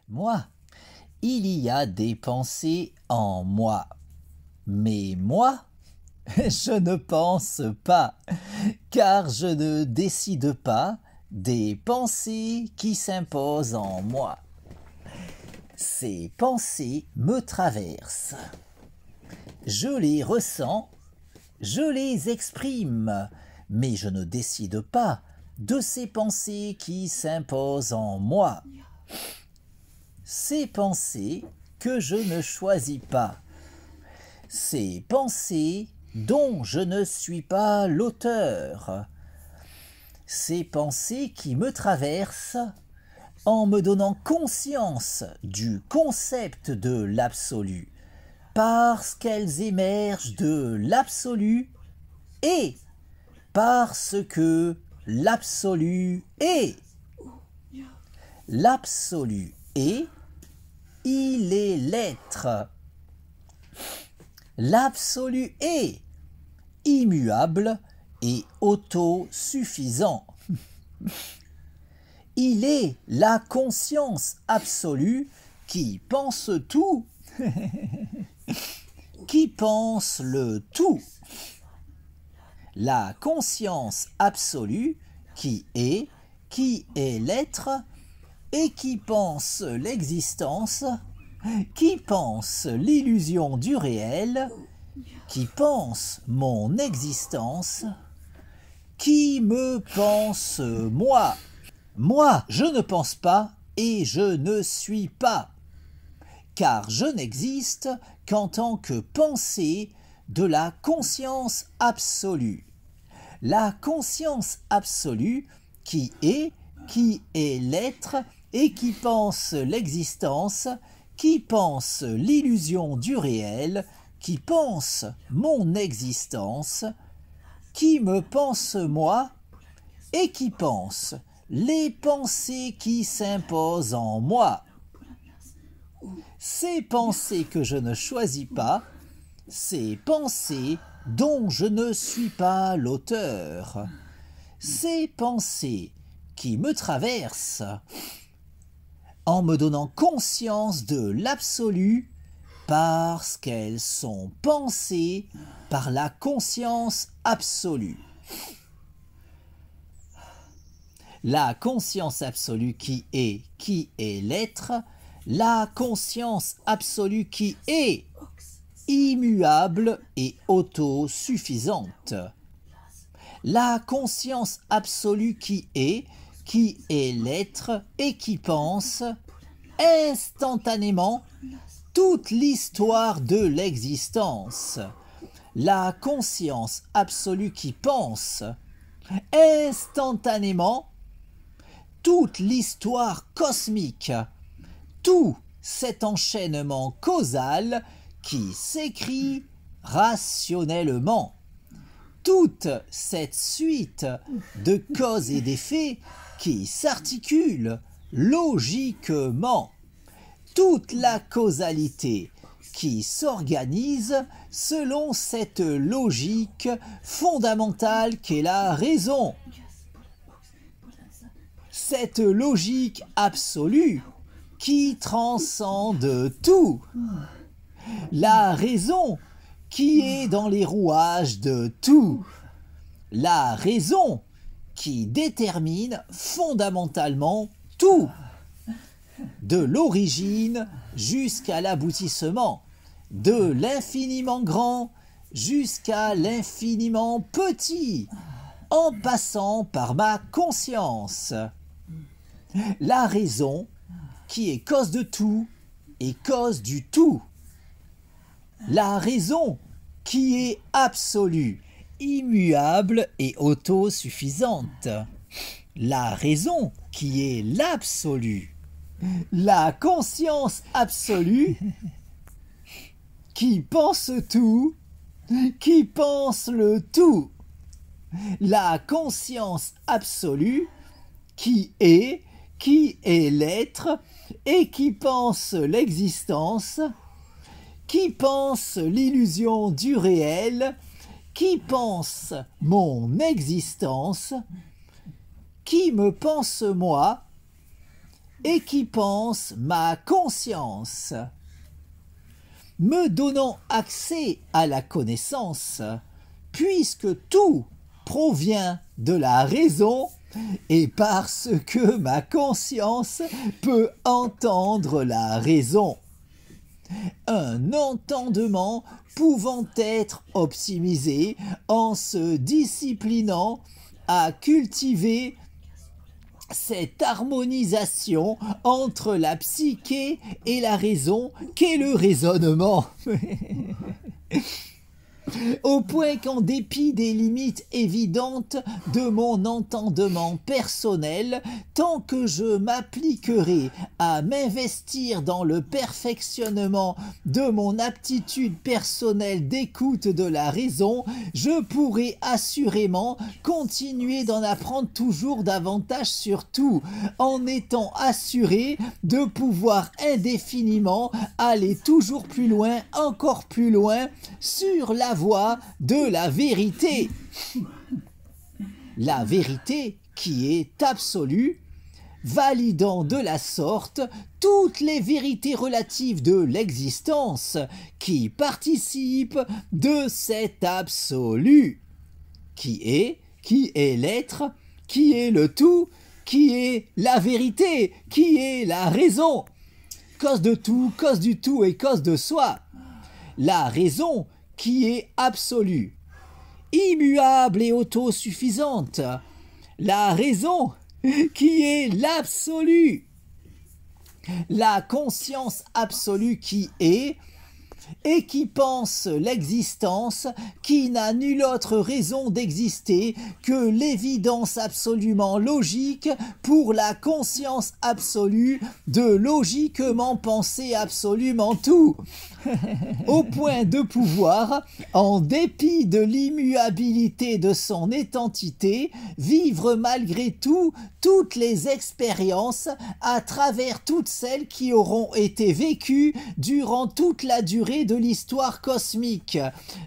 Moi, il y a des pensées en moi. Mais moi, je ne pense pas, car je ne décide pas des pensées qui s'imposent en moi. Ces pensées me traversent. Je les ressens, je les exprime, mais je ne décide pas de ces pensées qui s'imposent en moi. Ces pensées que je ne choisis pas. Ces pensées dont je ne suis pas l'auteur. Ces pensées qui me traversent en me donnant conscience du concept de l'absolu, parce qu'elles émergent de l'absolu et parce que l'absolu est. L'absolu est, il est l'être. L'absolu est immuable et autosuffisant. Il est la conscience absolue qui pense tout, qui pense le tout. La conscience absolue qui est l'être et qui pense l'existence, qui pense l'illusion du réel, qui pense mon existence, qui me pense moi. Moi, je ne pense pas et je ne suis pas, car je n'existe qu'en tant que pensée de la conscience absolue. La conscience absolue qui est l'être et qui pense l'existence, qui pense l'illusion du réel, qui pense mon existence, qui me pense moi et qui pense les pensées qui s'imposent en moi. Ces pensées que je ne choisis pas, ces pensées dont je ne suis pas l'auteur, ces pensées qui me traversent en me donnant conscience de l'absolu parce qu'elles sont pensées par la conscience absolue. La conscience absolue qui est l'être, la conscience absolue qui est immuable et autosuffisante. La conscience absolue qui est l'être et qui pense instantanément toute l'histoire de l'existence. La conscience absolue qui pense instantanément toute l'histoire cosmique, tout cet enchaînement causal qui s'écrit rationnellement, toute cette suite de causes et d'effets qui s'articulent logiquement, toute la causalité qui s'organise selon cette logique fondamentale qu'est la raison. Cette logique absolue qui transcende tout. La raison qui est dans les rouages de tout. La raison qui détermine fondamentalement tout. De l'origine jusqu'à l'aboutissement. De l'infiniment grand jusqu'à l'infiniment petit. En passant par ma conscience. La raison qui est cause de tout et cause du tout. La raison qui est absolue, immuable et autosuffisante. La raison qui est l'absolu. La conscience absolue qui pense tout, qui pense le tout. La conscience absolue qui est l'être et qui pense l'existence, qui pense l'illusion du réel, qui pense mon existence, qui me pense moi, et qui pense ma conscience, me donnant accès à la connaissance, puisque tout provient de la raison et parce que ma conscience peut entendre la raison. Un entendement pouvant être optimisé en se disciplinant à cultiver cette harmonisation entre la psyché et la raison qu'est le raisonnement. Au point qu'en dépit des limites évidentes de mon entendement personnel, tant que je m'appliquerai à m'investir dans le perfectionnement de mon aptitude personnelle d'écoute de la raison, je pourrai assurément continuer d'en apprendre toujours davantage sur tout, en étant assuré de pouvoir indéfiniment aller toujours plus loin, encore plus loin, sur la voie de la vérité. La vérité qui est absolue, validant de la sorte toutes les vérités relatives de l'existence qui participent de cet absolu, qui est l'être, qui est le tout, qui est la vérité, qui est la raison, cause de tout, cause du tout et cause de soi. La raison qui est absolue, immuable et autosuffisante. La raison qui est l'absolu. La conscience absolue qui est et qui pense l'existence, qui n'a nulle autre raison d'exister que l'évidence absolument logique pour la conscience absolue de logiquement penser absolument tout, au point de pouvoir, en dépit de l'immuabilité de son étentité, vivre malgré tout toutes les expériences à travers toutes celles qui auront été vécues durant toute la durée de l'histoire cosmique,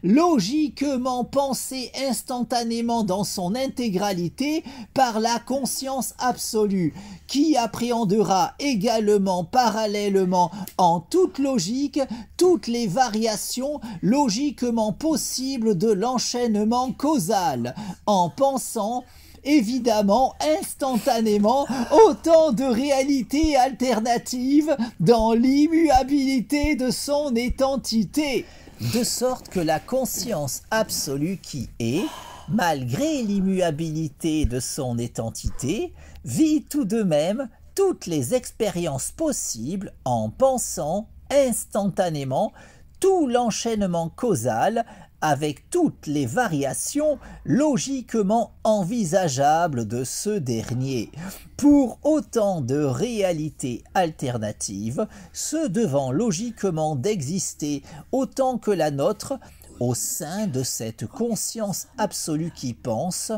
logiquement pensée instantanément dans son intégralité par la conscience absolue, qui appréhendera également parallèlement en toute logique toutes les variations logiquement possibles de l'enchaînement causal, en pensant évidemment instantanément autant de réalités alternatives dans l'immuabilité de son étentité, de sorte que la conscience absolue qui est, malgré l'immuabilité de son étentité, vit tout de même toutes les expériences possibles en pensant instantanément tout l'enchaînement causal avec toutes les variations logiquement envisageables de ce dernier, pour autant de réalités alternatives, se devant logiquement d'exister autant que la nôtre, au sein de cette conscience absolue qui pense,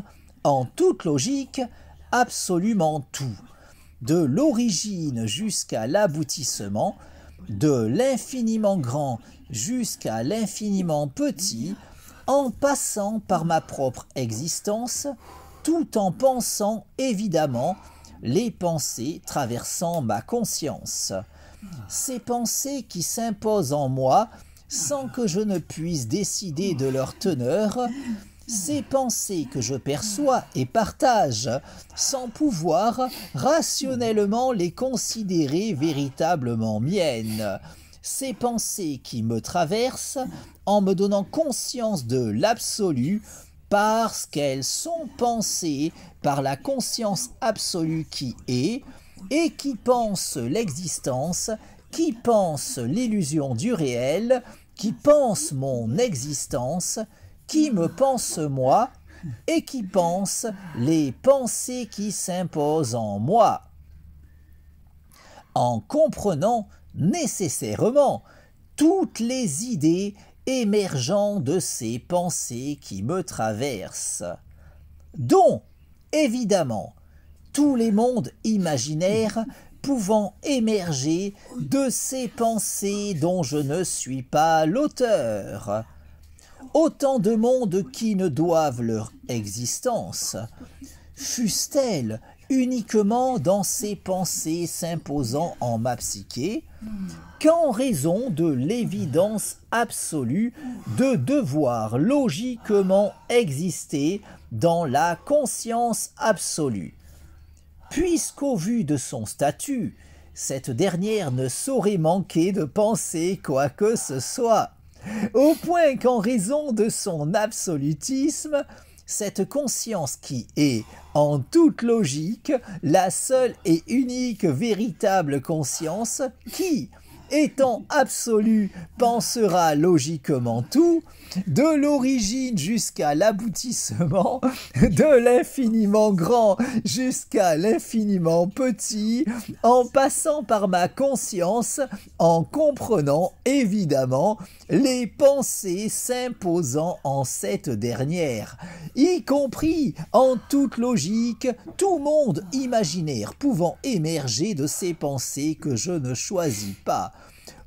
en toute logique, absolument tout, de l'origine jusqu'à l'aboutissement, de l'infiniment grand jusqu'à l'infiniment petit, en passant par ma propre existence, tout en pensant évidemment les pensées traversant ma conscience. Ces pensées qui s'imposent en moi sans que je ne puisse décider de leur teneur, ces pensées que je perçois et partage sans pouvoir rationnellement les considérer véritablement miennes, ces pensées qui me traversent en me donnant conscience de l'absolu parce qu'elles sont pensées par la conscience absolue qui est et qui pense l'existence, qui pense l'illusion du réel, qui pense mon existence, qui me pense moi et qui pense les pensées qui s'imposent en moi. En comprenant nécessairement toutes les idées émergeant de ces pensées qui me traversent, dont, évidemment, tous les mondes imaginaires pouvant émerger de ces pensées dont je ne suis pas l'auteur, autant de mondes qui ne doivent leur existence, fussent-elles uniquement dans ces pensées s'imposant en ma psyché, qu'en raison de l'évidence absolue de devoir logiquement exister dans la conscience absolue. Puisqu'au vu de son statut, cette dernière ne saurait manquer de penser quoi que ce soit, au point qu'en raison de son absolutisme, cette conscience qui est, en toute logique, la seule et unique véritable conscience qui, étant absolue, pensera logiquement tout, de l'origine jusqu'à l'aboutissement, de l'infiniment grand jusqu'à l'infiniment petit, en passant par ma conscience, en comprenant évidemment les pensées s'imposant en cette dernière, y compris en toute logique, tout monde imaginaire pouvant émerger de ces pensées que je ne choisis pas.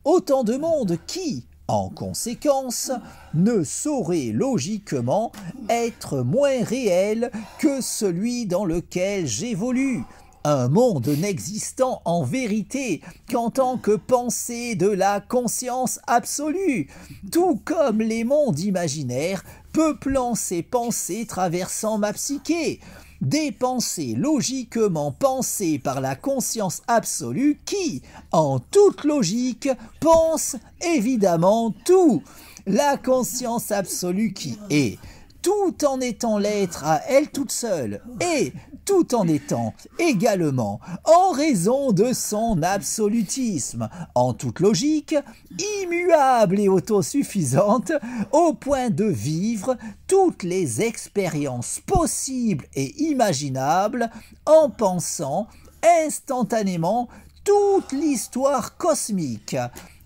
Autant de monde qui, en conséquence, ne saurait logiquement être moins réel que celui dans lequel j'évolue. Un monde n'existant en vérité qu'en tant que pensée de la conscience absolue, tout comme les mondes imaginaires peuplant ces pensées traversant ma psyché. Des pensées logiquement pensées par la conscience absolue qui, en toute logique, pense évidemment tout. La conscience absolue qui est, tout en étant l'être à elle toute seule, et tout en étant également, en raison de son absolutisme, en toute logique, immuable et autosuffisante, au point de vivre toutes les expériences possibles et imaginables, en pensant instantanément toute l'histoire cosmique,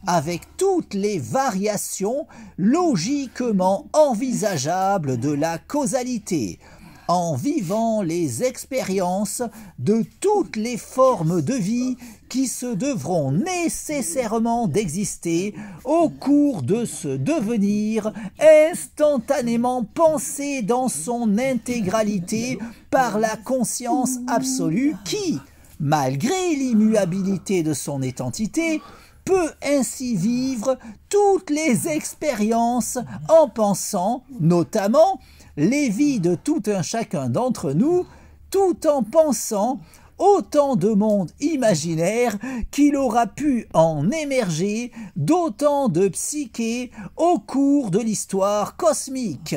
avec toutes les variations logiquement envisageables de la causalité, en vivant les expériences de toutes les formes de vie qui se devront nécessairement d'exister au cours de ce devenir instantanément pensé dans son intégralité par la conscience absolue qui, malgré l'immuabilité de son identité, peut ainsi vivre toutes les expériences en pensant, notamment, les vies de tout un chacun d'entre nous, tout en pensant autant de mondes imaginaires qu'il aura pu en émerger d'autant de psychés au cours de l'histoire cosmique.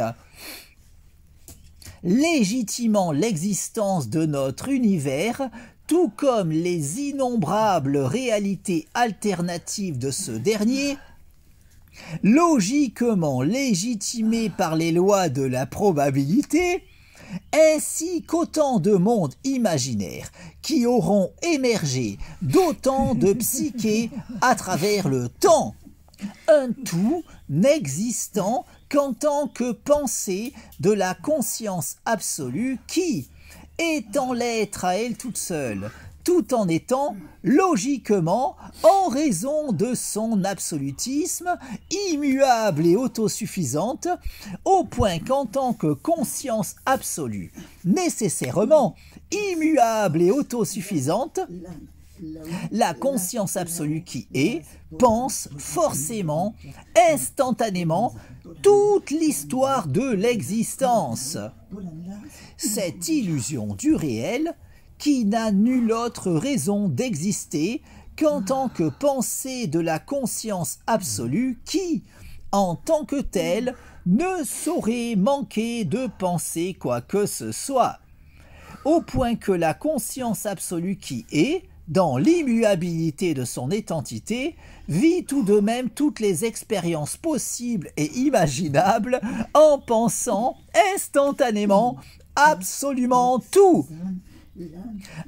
Légitimant l'existence de notre univers, tout comme les innombrables réalités alternatives de ce dernier, logiquement légitimées par les lois de la probabilité, ainsi qu'autant de mondes imaginaires qui auront émergé d'autant de psychés à travers le temps, un tout n'existant qu'en tant que pensée de la conscience absolue qui, étant l'être à elle toute seule, tout en étant, logiquement, en raison de son absolutisme, immuable et autosuffisante, au point qu'en tant que conscience absolue, nécessairement immuable et autosuffisante, la conscience absolue qui est, pense forcément, instantanément, toute l'histoire de l'existence. Cette illusion du réel, qui n'a nulle autre raison d'exister qu'en tant que pensée de la conscience absolue qui, en tant que telle, ne saurait manquer de penser quoi que ce soit, au point que la conscience absolue qui est, dans l'immuabilité de son identité, vit tout de même toutes les expériences possibles et imaginables en pensant instantanément absolument tout,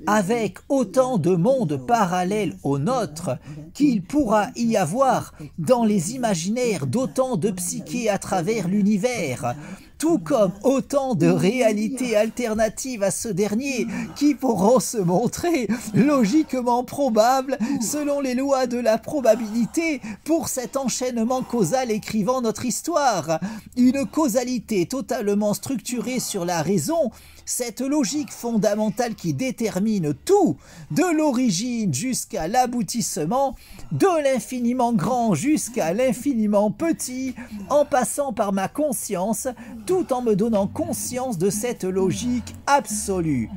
avec autant de mondes parallèles au nôtre qu'il pourra y avoir dans les imaginaires d'autant de psychés à travers l'univers, tout comme autant de réalités alternatives à ce dernier qui pourront se montrer logiquement probables selon les lois de la probabilité pour cet enchaînement causal écrivant notre histoire. Une causalité totalement structurée sur la raison, cette logique fondamentale qui détermine tout, de l'origine jusqu'à l'aboutissement, de l'infiniment grand jusqu'à l'infiniment petit, en passant par ma conscience, tout en me donnant conscience de cette logique absolue.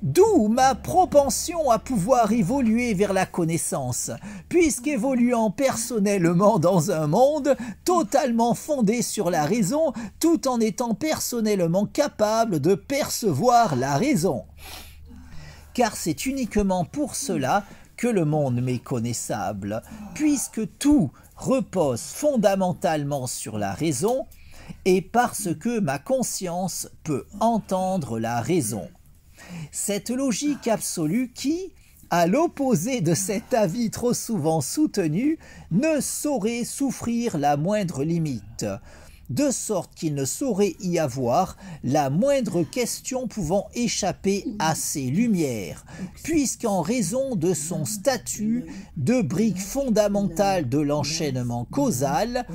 D'où ma propension à pouvoir évoluer vers la connaissance, puisqu'évoluant personnellement dans un monde totalement fondé sur la raison, tout en étant personnellement capable de percevoir la raison. Car c'est uniquement pour cela que le monde m'est connaissable, puisque tout repose fondamentalement sur la raison, et parce que ma conscience peut entendre la raison. Cette logique absolue qui, à l'opposé de cet avis trop souvent soutenu, ne saurait souffrir la moindre limite, de sorte qu'il ne saurait y avoir la moindre question pouvant échapper à ces lumières, puisqu'en raison de son statut de brique fondamentale de l'enchaînement causal,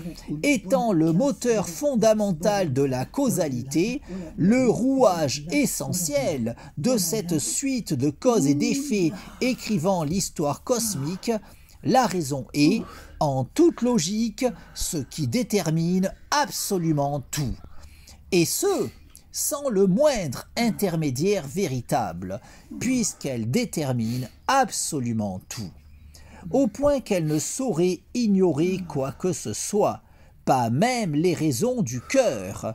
étant le moteur fondamental de la causalité, le rouage essentiel de cette suite de causes et d'effets écrivant l'histoire cosmique, la raison est, en toute logique, ce qui détermine absolument tout. Et ce, sans le moindre intermédiaire véritable, puisqu'elle détermine absolument tout. Au point qu'elle ne saurait ignorer quoi que ce soit, pas même les raisons du cœur,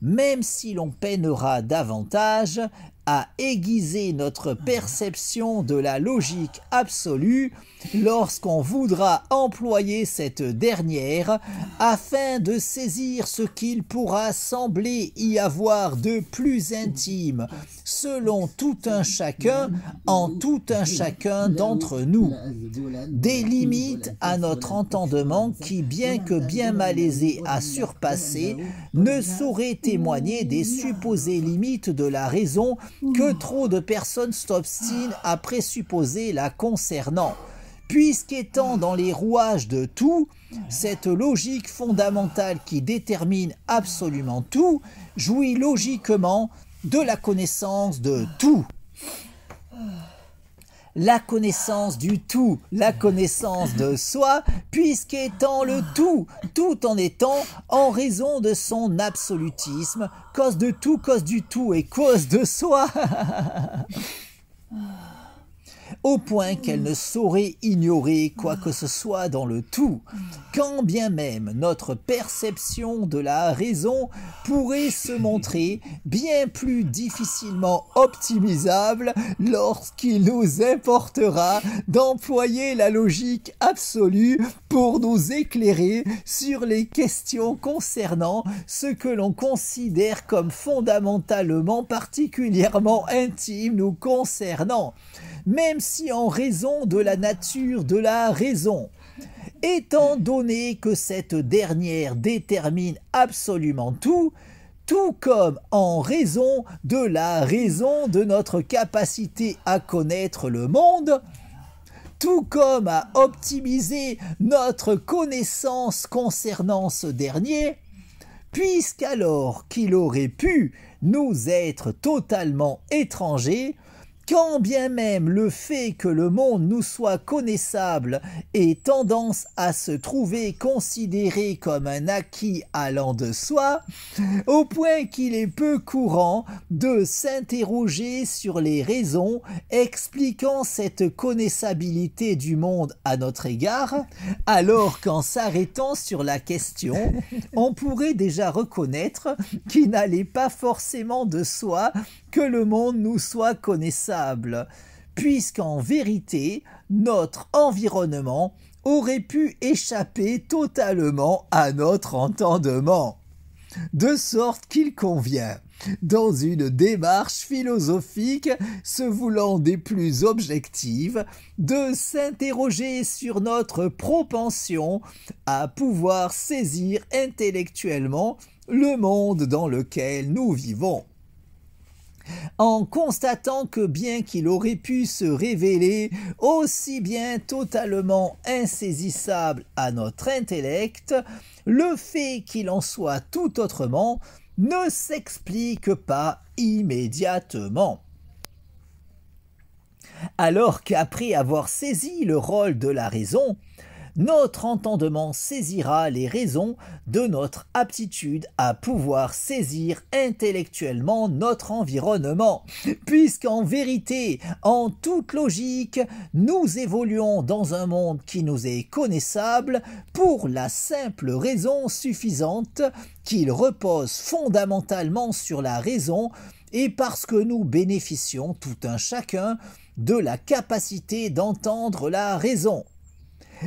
même si l'on peinera davantage à aiguiser notre perception de la logique absolue lorsqu'on voudra employer cette dernière afin de saisir ce qu'il pourra sembler y avoir de plus intime selon tout un chacun en tout un chacun d'entre nous. Des limites à notre entendement qui, bien que bien malaisées à surpasser, ne sauraient témoigner des supposées limites de la raison que trop de personnes s'obstinent à présupposer la concernant, puisqu'étant dans les rouages de tout, cette logique fondamentale qui détermine absolument tout, jouit logiquement de la connaissance de tout. La connaissance du tout, la connaissance de soi, puisqu'étant le tout, tout en étant, en raison de son absolutisme, cause de tout, cause du tout et cause de soi. Au point qu'elle ne saurait ignorer quoi que ce soit dans le tout, quand bien même notre perception de la raison pourrait se montrer bien plus difficilement optimisable lorsqu'il nous importera d'employer la logique absolue pour nous éclairer sur les questions concernant ce que l'on considère comme fondamentalement particulièrement intime nous concernant, même si en raison de la nature de la raison, étant donné que cette dernière détermine absolument tout, tout comme en raison de la raison de notre capacité à connaître le monde, tout comme à optimiser notre connaissance concernant ce dernier, puisqu'alors qu'il aurait pu nous être totalement étranger, quand bien même le fait que le monde nous soit connaissable ait tendance à se trouver considéré comme un acquis allant de soi, au point qu'il est peu courant de s'interroger sur les raisons expliquant cette connaissabilité du monde à notre égard, alors qu'en s'arrêtant sur la question, on pourrait déjà reconnaître qu'il n'allait pas forcément de soi que le monde nous soit connaissable, puisqu'en vérité, notre environnement aurait pu échapper totalement à notre entendement. De sorte qu'il convient, dans une démarche philosophique se voulant des plus objectives, de s'interroger sur notre propension à pouvoir saisir intellectuellement le monde dans lequel nous vivons. En constatant que bien qu'il aurait pu se révéler aussi bien totalement insaisissable à notre intellect, le fait qu'il en soit tout autrement ne s'explique pas immédiatement. Alors qu'après avoir saisi le rôle de la raison, notre entendement saisira les raisons de notre aptitude à pouvoir saisir intellectuellement notre environnement, puisqu'en vérité, en toute logique, nous évoluons dans un monde qui nous est connaissable pour la simple raison suffisante qu'il repose fondamentalement sur la raison et parce que nous bénéficions tout un chacun de la capacité d'entendre la raison.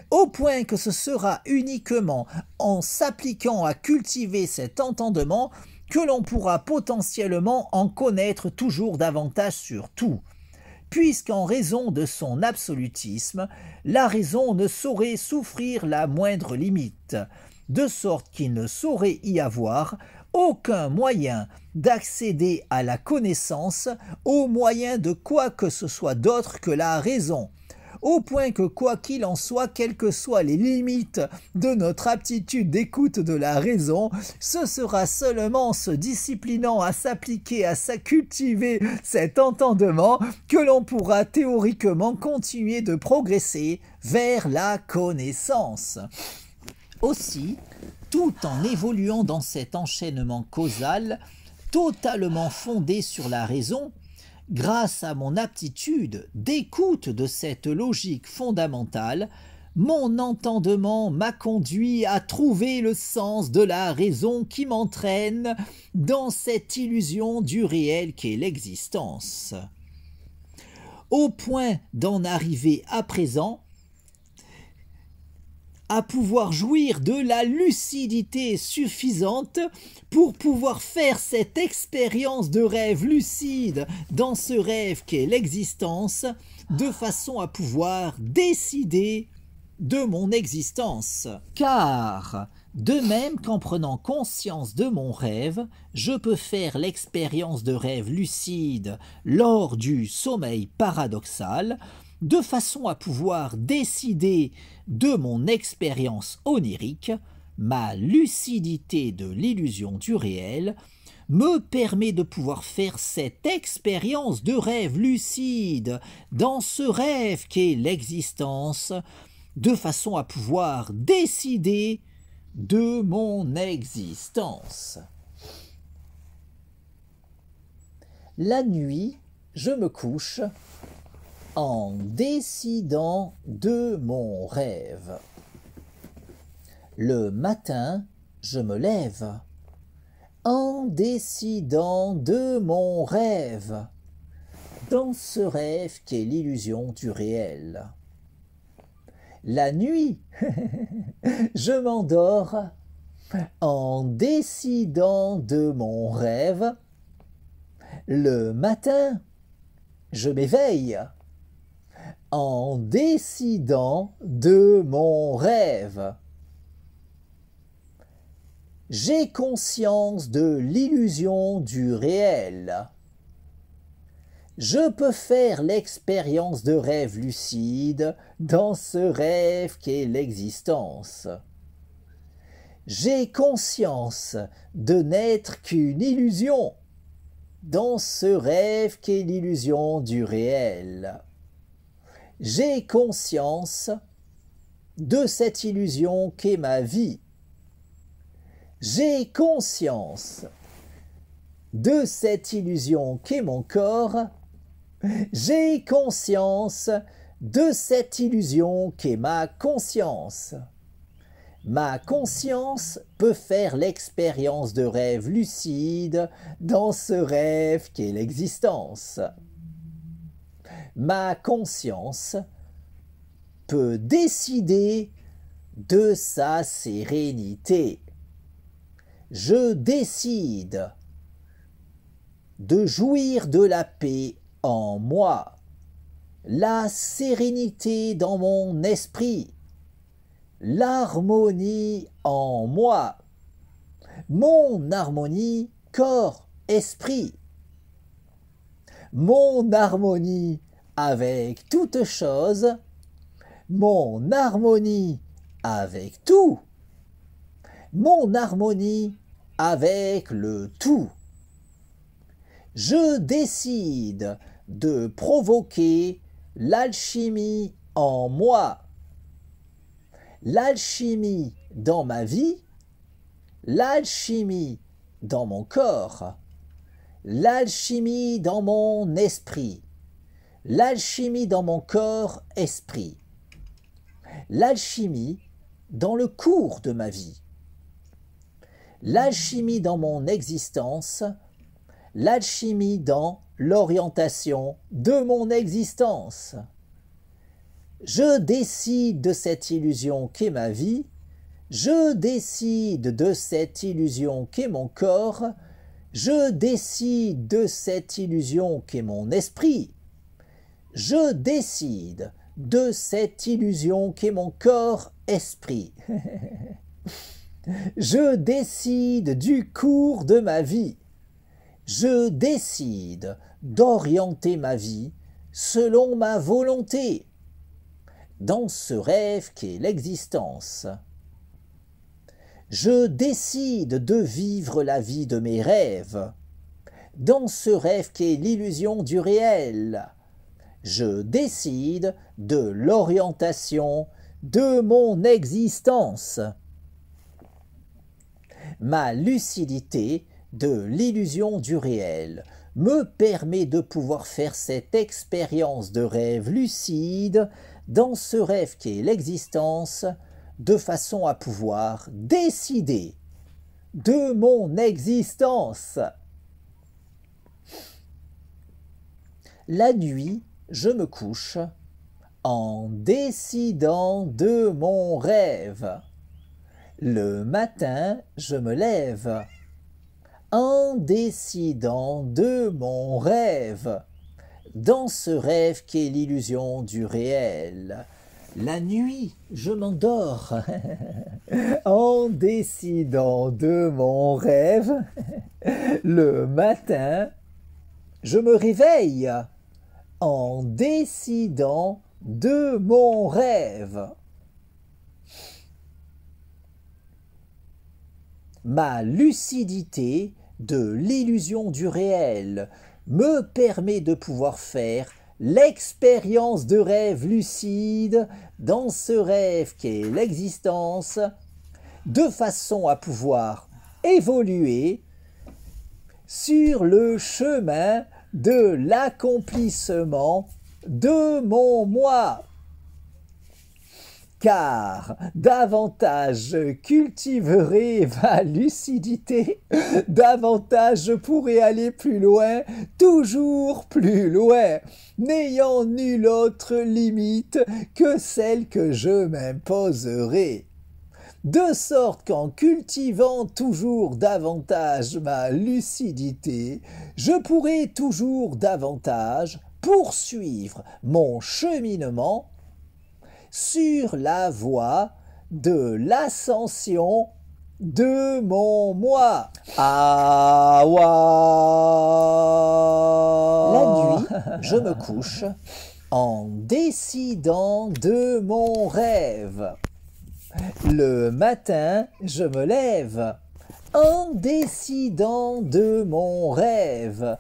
Au point que ce sera uniquement en s'appliquant à cultiver cet entendement que l'on pourra potentiellement en connaître toujours davantage sur tout, puisqu'en raison de son absolutisme, la raison ne saurait souffrir la moindre limite, de sorte qu'il ne saurait y avoir aucun moyen d'accéder à la connaissance au moyen de quoi que ce soit d'autre que la raison, au point que quoi qu'il en soit, quelles que soient les limites de notre aptitude d'écoute de la raison, ce sera seulement en se disciplinant à s'appliquer, à cultiver cet entendement que l'on pourra théoriquement continuer de progresser vers la connaissance. Aussi, tout en évoluant dans cet enchaînement causal, totalement fondé sur la raison, grâce à mon aptitude d'écoute de cette logique fondamentale, mon entendement m'a conduit à trouver le sens de la raison qui m'entraîne dans cette illusion du réel qu'est l'existence. Au point d'en arriver à présent à pouvoir jouir de la lucidité suffisante pour pouvoir faire cette expérience de rêve lucide dans ce rêve qu'est l'existence, de façon à pouvoir décider de mon existence. Car, de même qu'en prenant conscience de mon rêve, je peux faire l'expérience de rêve lucide lors du sommeil paradoxal, de façon à pouvoir décider de mon expérience onirique, ma lucidité de l'illusion du réel me permet de pouvoir faire cette expérience de rêve lucide dans ce rêve qu'est l'existence, de façon à pouvoir décider de mon existence. La nuit, je me couche en décidant de mon rêve. Le matin, je me lève en décidant de mon rêve, dans ce rêve qu'est l'illusion du réel. La nuit, je m'endors en décidant de mon rêve. Le matin, je m'éveille en décidant de mon rêve. J'ai conscience de l'illusion du réel. Je peux faire l'expérience de rêve lucide dans ce rêve qu'est l'existence. J'ai conscience de n'être qu'une illusion dans ce rêve qu'est l'illusion du réel. J'ai conscience de cette illusion qu'est ma vie. J'ai conscience de cette illusion qu'est mon corps. J'ai conscience de cette illusion qu'est ma conscience. Ma conscience peut faire l'expérience de rêve lucide dans ce rêve qu'est l'existence. Ma conscience peut décider de sa sérénité. Je décide de jouir de la paix en moi, la sérénité dans mon esprit, l'harmonie en moi. mon harmonie corps-esprit, mon harmonie avec toute chose, mon harmonie avec tout, mon harmonie avec le tout. Je décide de provoquer l'alchimie en moi, l'alchimie dans ma vie, l'alchimie dans mon corps, l'alchimie dans mon esprit, l'alchimie dans mon corps-esprit, l'alchimie dans le cours de ma vie, l'alchimie dans mon existence, l'alchimie dans l'orientation de mon existence. Je décide de cette illusion qu'est ma vie, je décide de cette illusion qu'est mon corps, je décide de cette illusion qu'est mon esprit, je décide de cette illusion qu'est mon corps-esprit. Je décide du cours de ma vie, je décide d'orienter ma vie selon ma volonté, dans ce rêve qu'est l'existence. Je décide de vivre la vie de mes rêves, dans ce rêve qu'est l'illusion du réel. Je décide de l'orientation de mon existence. Ma lucidité de l'illusion du réel me permet de pouvoir faire cette expérience de rêve lucide dans ce rêve qu'est l'existence, de façon à pouvoir décider de mon existence. La nuit, je me couche en décidant de mon rêve. Le matin, je me lève en décidant de mon rêve, dans ce rêve qu'est l'illusion du réel. La nuit, je m'endors en décidant de mon rêve. Le matin, je me réveille en décidant de mon rêve. Ma lucidité de l'illusion du réel me permet de pouvoir faire l'expérience de rêve lucide dans ce rêve qu'est l'existence, de façon à pouvoir évoluer sur le chemin de l'accomplissement de mon moi. Car davantage je cultiverai ma lucidité, davantage je pourrai aller plus loin, toujours plus loin, n'ayant nulle autre limite que celle que je m'imposerai. De sorte qu'en cultivant toujours davantage ma lucidité, je pourrai toujours davantage poursuivre mon cheminement sur la voie de l'ascension de mon moi. Awa. La nuit, je me couche en décidant de mon rêve. Le matin, je me lève en décidant de mon rêve,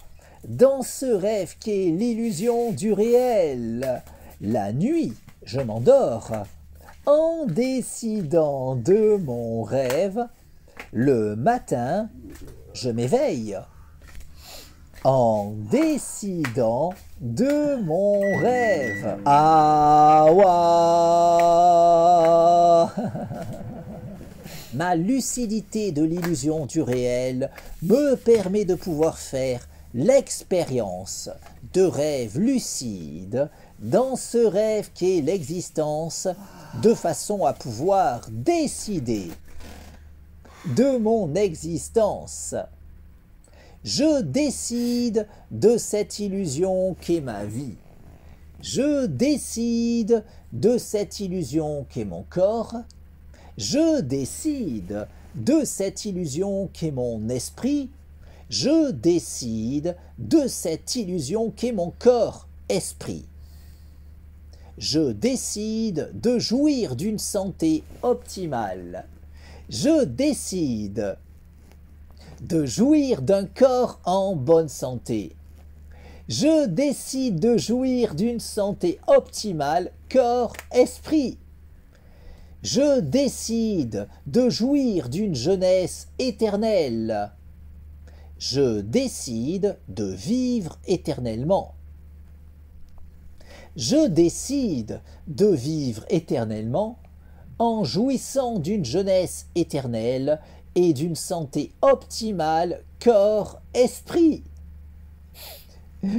dans ce rêve qu'est l'illusion du réel. La nuit, je m'endors en décidant de mon rêve. Le matin, je m'éveille en décidant de mon rêve. Awa. Ma lucidité de l'illusion du réel me permet de pouvoir faire l'expérience de rêve lucide dans ce rêve qu'est l'existence, de façon à pouvoir décider de mon existence. Je décide de cette illusion qu'est ma vie. Je décide de cette illusion qu'est mon corps. Je décide de cette illusion qu'est mon esprit. Je décide de cette illusion qu'est mon corps-esprit. Je décide de jouir d'une santé optimale. Je décide de jouir d'un corps en bonne santé. Je décide de jouir d'une santé optimale, corps-esprit. Je décide de jouir d'une jeunesse éternelle. Je décide de vivre éternellement. Je décide de vivre éternellement en jouissant d'une jeunesse éternelle et d'une santé optimale corps-esprit.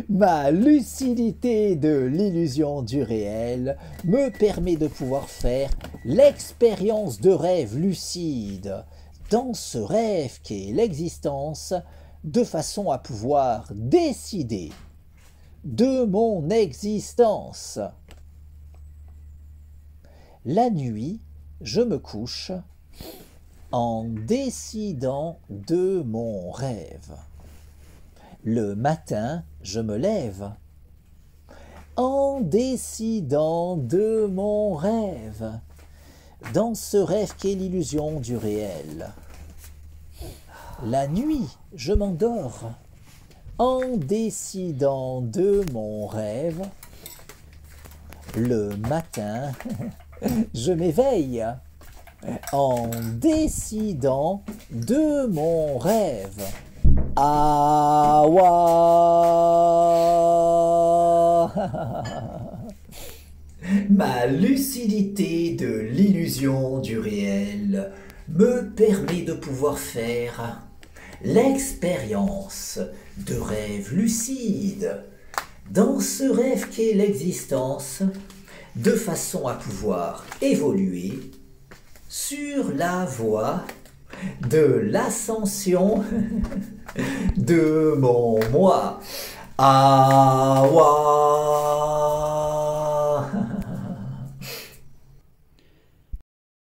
Ma lucidité de l'illusion du réel me permet de pouvoir faire l'expérience de rêve lucide dans ce rêve qu'est l'existence, de façon à pouvoir décider de mon existence. La nuit, je me couche en décidant de mon rêve. Le matin, je me lève en décidant de mon rêve, dans ce rêve qu'est l'illusion du réel. La nuit, je m'endors en décidant de mon rêve. Le matin, je m'éveille en décidant de mon rêve. Awa. Ma lucidité de l'illusion du réel me permet de pouvoir faire l'expérience de rêve lucide dans ce rêve qu'est l'existence, de façon à pouvoir évoluer sur la voie de l'ascension de mon moi. Awa.